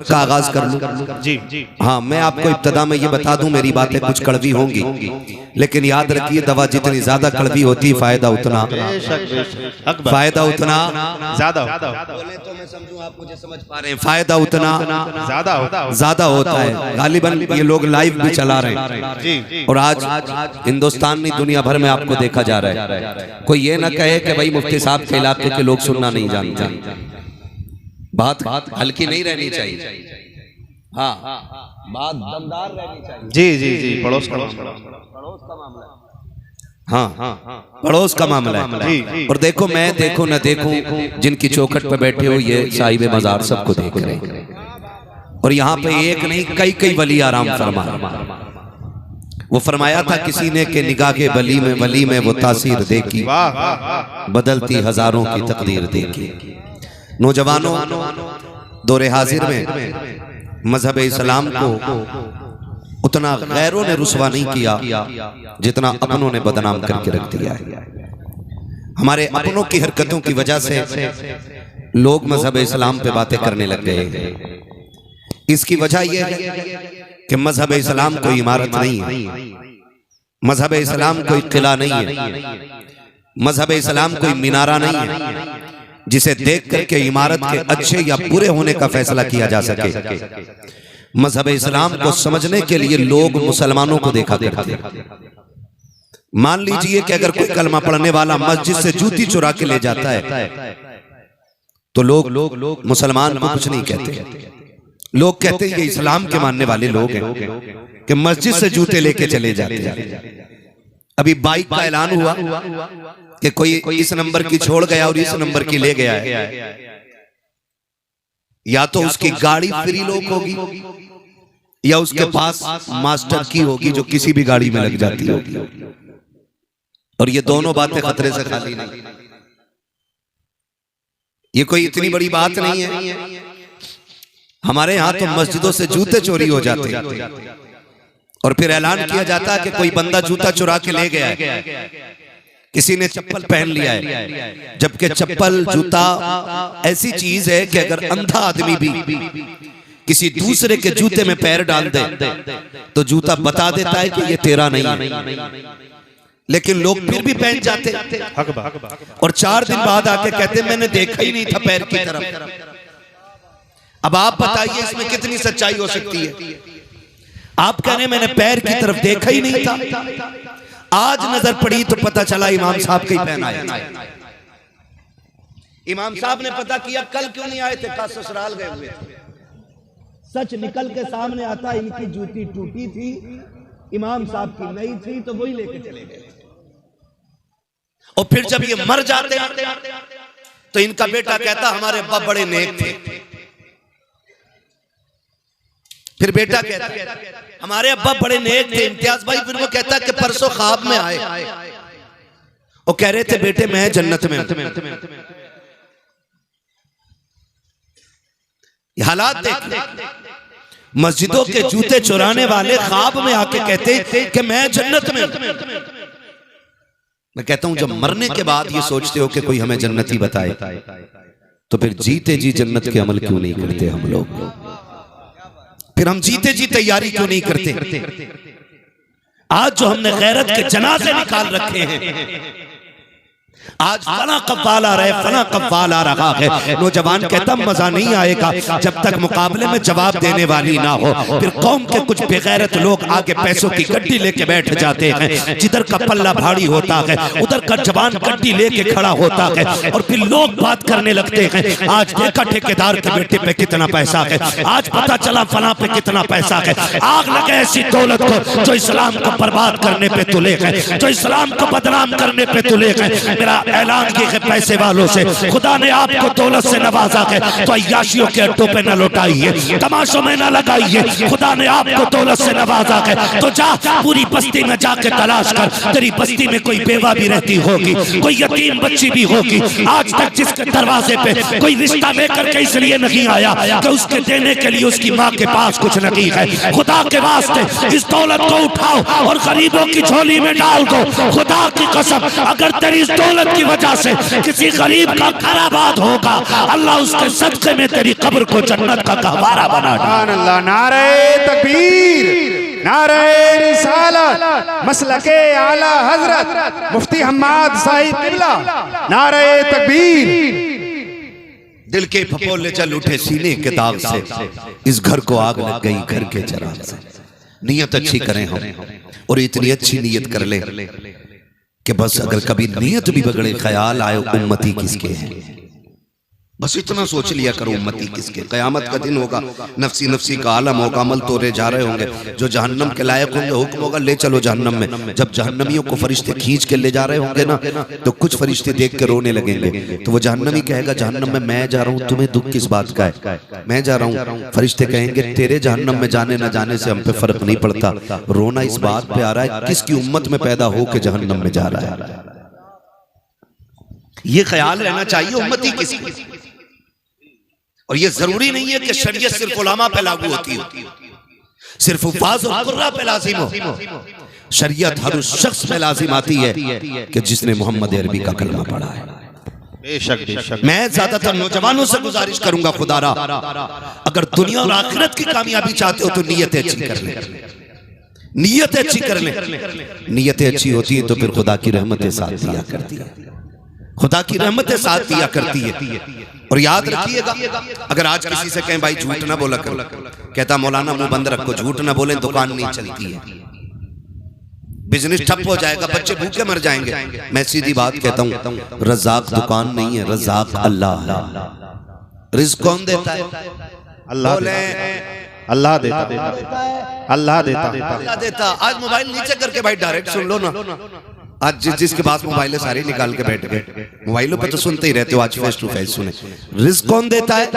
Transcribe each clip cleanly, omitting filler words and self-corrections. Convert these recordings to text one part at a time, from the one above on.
का आगाज कर लूं जी। हाँ, मैं आपको इब्तदा में ये बता दूं, मेरी बातें कुछ कड़वी होंगी, लेकिन याद रखिए दवा जितनी ज्यादा कड़वी होती फायदा उतना ज्यादा बोले तो मैं समझूं आप मुझे समझ पा रहे हैं, फायदा उतना ज्यादा होता है। गालिबन ये लोग लाइव भी चला रहे हैं और आज हिंदुस्तान नहीं दुनिया भर में आपको देखा जा रहा है। कोई ये ना कहे कि भाई मुफ्ती साहब के इलाके के लोग सुनना नहीं जानते। बात हल्की नहीं रहनी चाहिए, हाँ बात दमदार रहनी चाहिए। जी जी जी, पड़ोस का मामला है। हाँ, पड़ोस का मामला है। और देखो मैं देखो न देखूं, जिनकी चौखट पे बैठे हो ये साहिब मजार सबको देख रहे हैं। और यहाँ पे एक नहीं कई कई वली आराम फरमा। वो फरमाया था किसी ने कि निगाह के वली में वो तासीर देखी, बदलती हजारों की तकदीर देखी। नौजवानों, दौरे हाजिर में मजहब इस्लाम को उतना गैरों ने रुसवा नहीं किया जितना अपनों ने बदनाम करके रख दिया है। हमारे अपनों की हरकतों की वजह से लोग मजहब इस्लाम पे बातें करने लग गए हैं। इसकी वजह यह है कि मजहब इस्लाम कोई इमारत नहीं है, मजहब इस्लाम कोई किला नहीं है, मजहब इस्लाम कोई मीनारा नहीं है जिसे देख करके इमारत के अच्छे या बुरे होने का फैसला किया जा सके। मजहब इस्लाम को समझने के लिए लोग मुसलमानों को देखा करते। मान लीजिए कि अगर कोई कलमा पढ़ने वाला मस्जिद से जूती चुरा के ले जाता है तो लोग मुसलमान को कुछ नहीं कहते। लोग कहते हैं ये इस्लाम के मानने वाले लोग हैं कि मस्जिद से जूते लेके चले जाते हैं। अभी बाइक का ऐलान हुआ कि कोई इस नंबर की छोड़ गया और इस नंबर की ले गया है, या तो उसकी गाड़ी फ्री लोक होगी या उसके पास मास्टर की होगी जो किसी भी गाड़ी में लग जाती होगी। और ये दोनों बातें खतरे से खाली नहीं। ये कोई इतनी बड़ी बात नहीं है। हमारे यहाँ तो मस्जिदों से जूते चोरी हो जाते हैं और फिर ऐलान किया जाता है कि कोई बंदा जूता चुरा के ले गया है, किसी ने चप्पल पहन लिया है। जबकि चप्पल जूता ऐसी चीज है कि अगर अंधा आदमी भी किसी दूसरे के जूते में पैर डाल दे तो जूता बता देता है कि ये तेरा नहीं है, लेकिन लोग फिर भी पहन जाते और 4 दिन बाद आके कहते मैंने देखा ही नहीं था पैर की तरफ। अब आप बताइए इसमें कितनी सच्चाई हो सकती है। आप कह रहे मैंने पैर की तरफ देखा ही नहीं था, आज नजर पड़ी तो पता चला इमाम साहब के ही पहना है। इमाम साहब ने पता किया कल क्यों नहीं आए थे, कल ससुराल गए हुए थे। सच निकल के सामने आता इनकी जूती टूटी थी, इमाम साहब की नई थी तो वही लेके चले गए। और फिर जब ये मर जाते तो इनका बेटा कहता हमारे अब्बा बड़े नेक थे। फिर बेटा कहता हमारे अब्बा बड़े नेक थे इम्तियाज भाई। फिर वो कहता कि परसों ख्वाब में आए और कह रहे थे बेटे मैं जन्नत में हूं। हालात देख, मस्जिदों के जूते चुराने वाले ख्वाब में आके कहते कि मैं जन्नत में हूं। मैं कहता हूं जब मरने के बाद ये सोचते हो कि कोई हमें जन्नती बताए तो फिर जीते जी जन्नत के अमल क्यों नहीं करते हम लोग? फिर हम जीते जी तैयारी क्यों नहीं करते? आज जो हमने गैरत के जनाजे निकाल रखे हैं, आज फला कव्वाल आ रहा है, फला कव्वाल आ रहा है, नौजवान कहता मजा नहीं आएगा जब तक मुकाबले में जवाब देने वाली ना हो। फिर कौम के कुछ बेगैरत लोग आगे पैसों की गड्डी लेके बैठ जाते हैं, जिधर का पल्ला भारी होता है उधर का जवान गड्डी लेके खड़ा होता है और फिर लोग बात करने लगते हैं आज देखा ठेकेदार के बेटे पे कितना पैसा है, आज पता चला फला पे कितना पैसा है। आग लगे ऐसी दौलत को जो इस्लाम को बर्बाद करने पे तुले है, जो इस्लाम को बदनाम करने पे तुले है। मेरा ऐलान किए पैसे वालों से, खुदा ने आपको दौलत से नवाजा है तो अय्याशियों के अड्डों पे न लौटाइए, तमाशों में न लगाइए। खुदा ने आपको दौलत से नवाजा है तो जा पूरी बस्ती में जाके तलाश कर, तेरी बस्ती में कोई बेवा भी रहती होगी, कोई यतीम बच्ची भी होगी। आज तक जिसके दरवाजे पे कोई रिश्ता लेकर के इसलिए नहीं आया कि उसके देने के लिए उसकी माँ के पास कुछ नहीं है। खुदा के वास्ते इस दौलत को उठाओ और गरीबों की झोली में डाल दो। खुदा की कसम अगर तेरी इस दौलत दौलत की वजह से किसी गरीब का घर आबाद होगा, अल्लाह उसके सदके में तेरी कब्र को जन्नत का गहवारा बना दे। अल्लाह, नारे तकबीर, नारे रिसालत, मसलके आला हजरत मुफ्ती हम्माद साहिब किबला, नारे तकबीर। दिल के फपोले चल उठे सीने के दाग से, इस घर को आग लग गई घर के चराग से। नियत अच्छी करें हम, और इतनी अच्छी नियत कर ले कि बस अगर कभी नियत भी बिगड़े, ख्याल आए उम्मती किसके हैं, बस इतना सोच लिया करो उम्मती किसके। कयामत का दिन होगा, नफसी नफसी का आलम होगा, अमल तोड़े जा रहे होंगे, जो जहन्नम के लायक होंगे हुक्म होगा ले चलो जहन्नम में। जब जहन्नमियों को फरिश्ते खींच के ले जा रहे होंगे ना, तो कुछ फरिश्ते देख के रोने लगेंगे। तो वो जहन्नमी कहेगा जहन्नम में मैं जा रहा हूँ, तुम्हें दुख किस बात का है, मैं जा रहा हूँ। फरिश्ते कहेंगे तेरे जहन्नम में जाने न जाने से हम पे फर्क नहीं पड़ता, रोना इस बात पे आ रहा है किसकी उम्मत में पैदा हो के जहन्नम में जा रहा है। ये ख्याल रहना चाहिए उम्मती किसकी। और ये जरूरी नहीं है कि शरीयत सिर्फ उलमा पे लागू होती है, सिर्फ हुफ़ाज़ और कुर्रा पे लाजिम हो। शरीयत हर उस शख्स पे लाजिम आती है कि जिसने मोहम्मद अरबी का कलमा पढ़ा है। बेशक बेशक। मैं ज्यादातर नौजवानों से गुजारिश करूंगा, खुदारा अगर दुनिया और आखिरत की कामयाबी चाहते हो तो नीयत अच्छी कर ले, नीयत अच्छी कर ले। नीयत अच्छी होती है तो फिर खुदा की रहमतें साथ दिया करती है, खुदा की रहमतें साथ दिया करती है। और याद रखिएगा, अगर आज किसी से कहें भाई झूठ ना बोला करो, कहता मौलाना मुंह बंद रखो, झूठ ना बोले दुकान नहीं चलती है, बिजनेस ठप हो जाएगा, बच्चे भूखे मर जाएंगे। मैं सीधी बात कहता हूँ, रज़ाक दुकान नहीं है, रज़ाक अल्लाह है। रिज़्क कौन देता है? अल्लाह बोले अल्लाह देता, अल्लाह देता, अल्लाह देता। आज मोबाइल नीचे करके भाई डायरेक्ट सुन लो ना, आज जिसके पास मोबाइल है सारे निकाल के बैठ गए, मोबाइलों पे तो सुनते ही रहते हो, आज फेस टू फेस सुने। रिज़्क कौन देता है?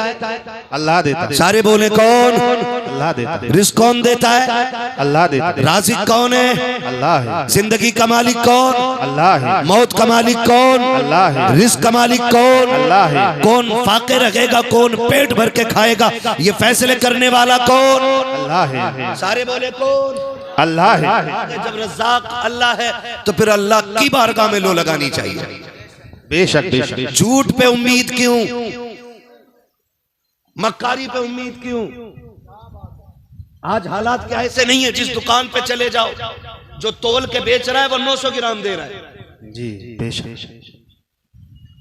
अल्लाह देता, सारे बोले कौन? अल्लाह देता। रिज़्क कौन देता है? अल्लाह देता। राज़िक कौन है? अल्लाह है। जिंदगी का मालिक कौन? अल्लाह है। मौत का मालिक कौन? अल्लाह है। रिज़्क का मालिक कौन? अल्लाह है। कौन फाके रखेगा, कौन पेट भर के खाएगा, ये फैसले करने वाला कौन? अल्लाह है। सारे बोले कौन? अल्लाह है। जब रज़ाक अल्लाह है तो फिर अल्लाह की बारगाह में लो लगानी चाहिए। बेशक बेशक। झूठ पे उम्मीद क्यों, मक्कारी पे उम्मीद क्यों? आज हालात क्या ऐसे नहीं है, जिस दुकान पे चले जाओ जो तोल के बेच रहा है वो 900 ग्राम दे रहा है जी, बेशक।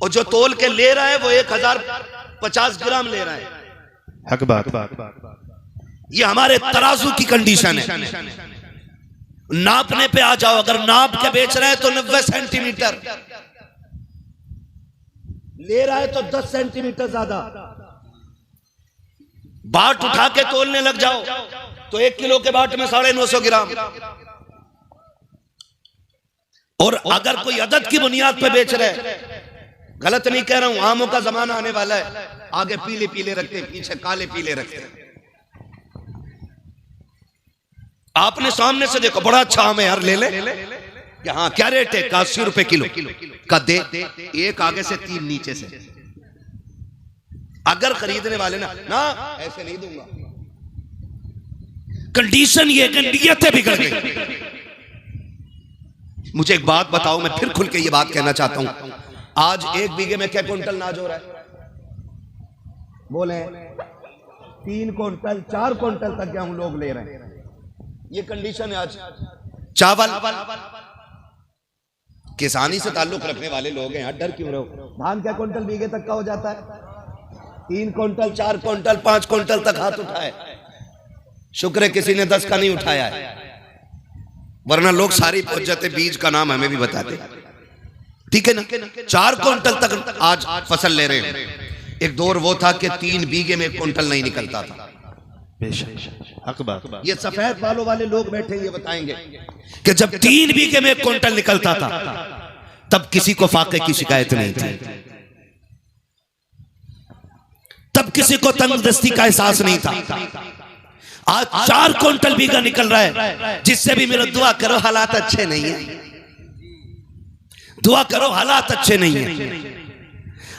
और जो तोल के ले रहा है वो 1050 ग्राम ले रहा है। हक बात। ये हमारे तराजू की कंडीशन है। नापने पे आ जाओ, अगर नाप के बेच रहे हैं तो 90 सेंटीमीटर ले रहा है तो 10 सेंटीमीटर ज्यादा। बाट उठा के तोलने लग जाओ तो 1 किलो के बाट में 950 ग्राम। और अगर कोई अदद की बुनियाद पे बेच रहे, गलत नहीं कह रहा हूं, आमों का जमाना आने वाला है, आगे पीले पीले रखते हैं, पीछे काले पीले रखते हैं। आपने सामने से देखो बड़ा अच्छा आम है यार, ले ले। हाँ क्या रेट है? 80 रुपए किलो का दे, एक आगे से 3 नीचे से। अगर खरीदने वाले ना ऐसे नहीं दूंगा। कंडीशन ये कि नियतें बिगड़ गई। मुझे एक बात बताओ, मैं फिर खुल के ये बात कहना चाहता हूं, आज 1 बीघे में क्या क्विंटल अनाज हो रहा है? बोले 3 क्विंटल 4 क्विंटल तक गेहूं लोग ले रहे हैं। ये कंडीशन है आज। चावल किसानी से ताल्लुक रखने वाले लोग हैं, डर क्यों रहो? धान क्या क्विंटल बीघे तक का हो जाता है? 3 क्विंटल 4 क्विंटल 5 क्विंटल तक हाथ उठाए, शुक्र है किसी ने 10 का नहीं उठाया है, वरना लोग सारी पहुंच जाते। बीज का नाम हमें भी बताते, ठीक है ना? 4 क्विंटल तक आज फसल ले रहे हैं। एक दौर वो था कि 3 बीघे में 1 क्विंटल नहीं निकलता था। ये सफेद बालों वाले लोग बैठे ये बताएंगे कि जब 3 बीघे में 1 क्विंटल निकलता था तब किसी को फाके की शिकायत नहीं थी, तब किसी को तंगदस्ती का एहसास नहीं था। आज 4 क्विंटल बीघा निकल रहा है, जिससे भी मेरा दुआ करो हालात अच्छे नहीं है, दुआ करो हालात अच्छे नहीं है।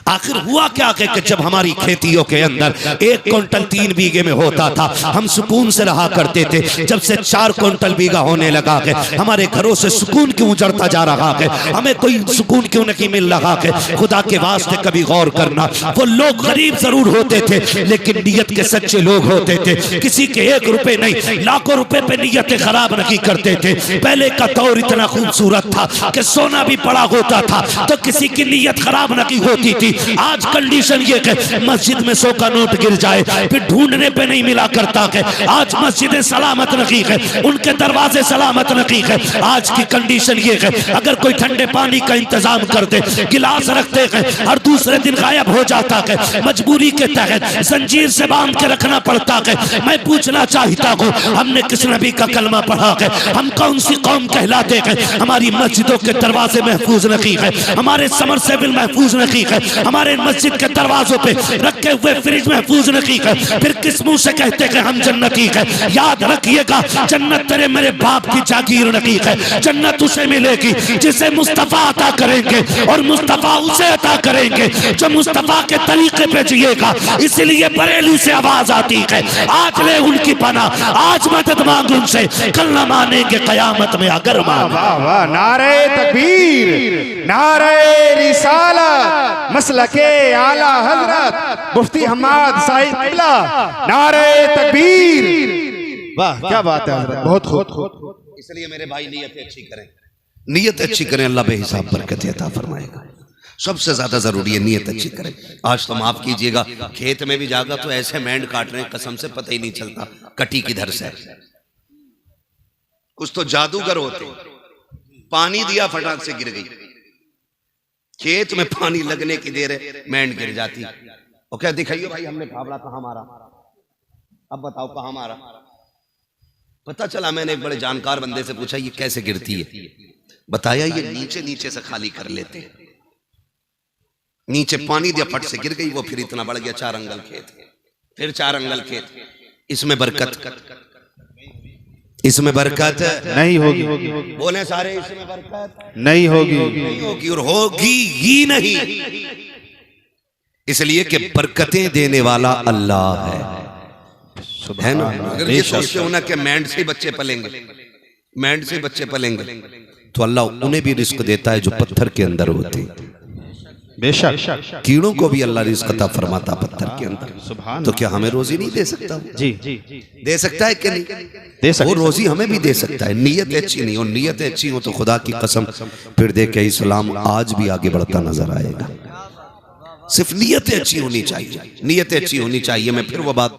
आखिर हुआ क्या कि जब हमारी खेतियों के अंदर 1 क्विंटल 3 बीघे में होता था, हम सुकून से रहा करते थे। जब से 4 क्विंटल बीघा होने लगा के हमारे घरों से सुकून क्यों उजड़ता जा रहा है, हमें कोई सुकून क्यों नहीं मिल रहा है। खुदा के वास्ते कभी गौर करना, वो लोग गरीब जरूर होते थे लेकिन नीयत के सच्चे लोग होते थे। किसी के 1 रुपए नहीं, लाखों रुपए पे नीयतें खराब नहीं करते थे। पहले का दौर इतना खूबसूरत था कि सोना भी पड़ा होता था तो किसी की नीयत खराब नहीं होती थी। आज कंडीशन ये कि मस्जिद में 100 का नोट गिर जाए फिर ढूंढने पे नहीं मिला करता है। आज मस्जिदें सलामत नहीं है, उनके दरवाजे सलामत नहीं है। आज की कंडीशन ये है, अगर कोई ठंडे पानी का इंतजाम कर दे, गिलास रखते हैं और दूसरे दिन गायब हो जाता है। मजबूरी के तहत जंजीर से बांध के रखना पड़ता है। मैं पूछना चाहता हूँ, हमने किस नबी का कलमा पढ़ा है? हम कौन सी कौम कहलाते हैं? हमारी मस्जिदों के दरवाजे महफूज नहीं है, हमारे समरसेबिल महफूज नहीं है, हमारे मस्जिद के दरवाजों पे रखे हुए फ्रिज महफूज नहीं है। फिर किस मुंह से कहते हैं हम जन्नती है? याद रखिएगा, जन्नत तेरे मेरे बाप की जागीर नहीं है। जन्नत उसे मिलेगी जिसे मुस्तफा अता करेंगे और मुस्तफा उसे अता करेंगे जो मुस्तफा के तरीके पे जिएगा। इसलिए बरेली से आवाज आती है, आज ले उनकी पनाह, आज मदद मांग उनसे, कल न मानेंगे कयामत में अगर मांगे। वाह वाह, नारे तकबीर, नारे रिसालत, मसलके आला हजरत मुफ्ती हम्माद साहिब किबला, नारे तकबीर। वाह क्या बात है हजरत, बहुत खूब। इसलिए मेरे भाई नीयत अच्छी करें, नीयत अच्छी करें, अल्लाह बेहिसाब बरकत अता फरमाएगा। सबसे ज्यादा जरूरी है नीयत अच्छी करें। आज तो माफ कीजिएगा, खेत में भी जागा तो ऐसे मैंड काट रहे हैं, कसम से पता ही नहीं चलता कटी किधर से। कुछ तो जादूगर होते, पानी दिया फटाक से गिर गई। खेत में पानी लगने की देर है, मैंड गिर जाती। और क्या दिखाइए भाई, हमने फावड़ा कहाँ मारा, अब बताओ कहाँ मारा। पता चला, मैंने एक बड़े जानकार बंदे से पूछा ये कैसे गिरती है, बताया ये नीचे नीचे से खाली कर लेते हैं। नीचे पानी दिया, फट से गिर गई वो, फिर इतना बढ़ गया 4 अंगल खेत, फिर 4 अंगल खेत। इसमें बरकत, इसमें बरकत नहीं होगी, बोले सारे, इसमें बरकत नहीं होगी, नहीं होगी और होगी ही नहीं। इसलिए कि बरकतें देने वाला अल्लाह है ना। अगर ये सोचते हो ना कि मैंड से बच्चे पलेंगे, मैंड से बच्चे पलेंगे, तो अल्लाह उन्हें भी रिस्क देता है जो पत्थर के अंदर होते हैं। बेशक कीड़ों को भी अल्लाह रिस्क अता फरमाता पत्थर के अंदर। तो क्या हमें रोजी नहीं दे सकता? जी दे सकता है कि नहीं दे सकता, वो रोजी हमें भी दे सकता है। नीयत अच्छी नहीं हो, नीयत अच्छी हो तो खुदा की कसम फिर देखे इस्लाम आज भी आगे बढ़ता नजर आएगा। सिर्फ नीयत अच्छी होनी चाहिए, नीयत अच्छी होनी चाहिए। मैं फिर वो बात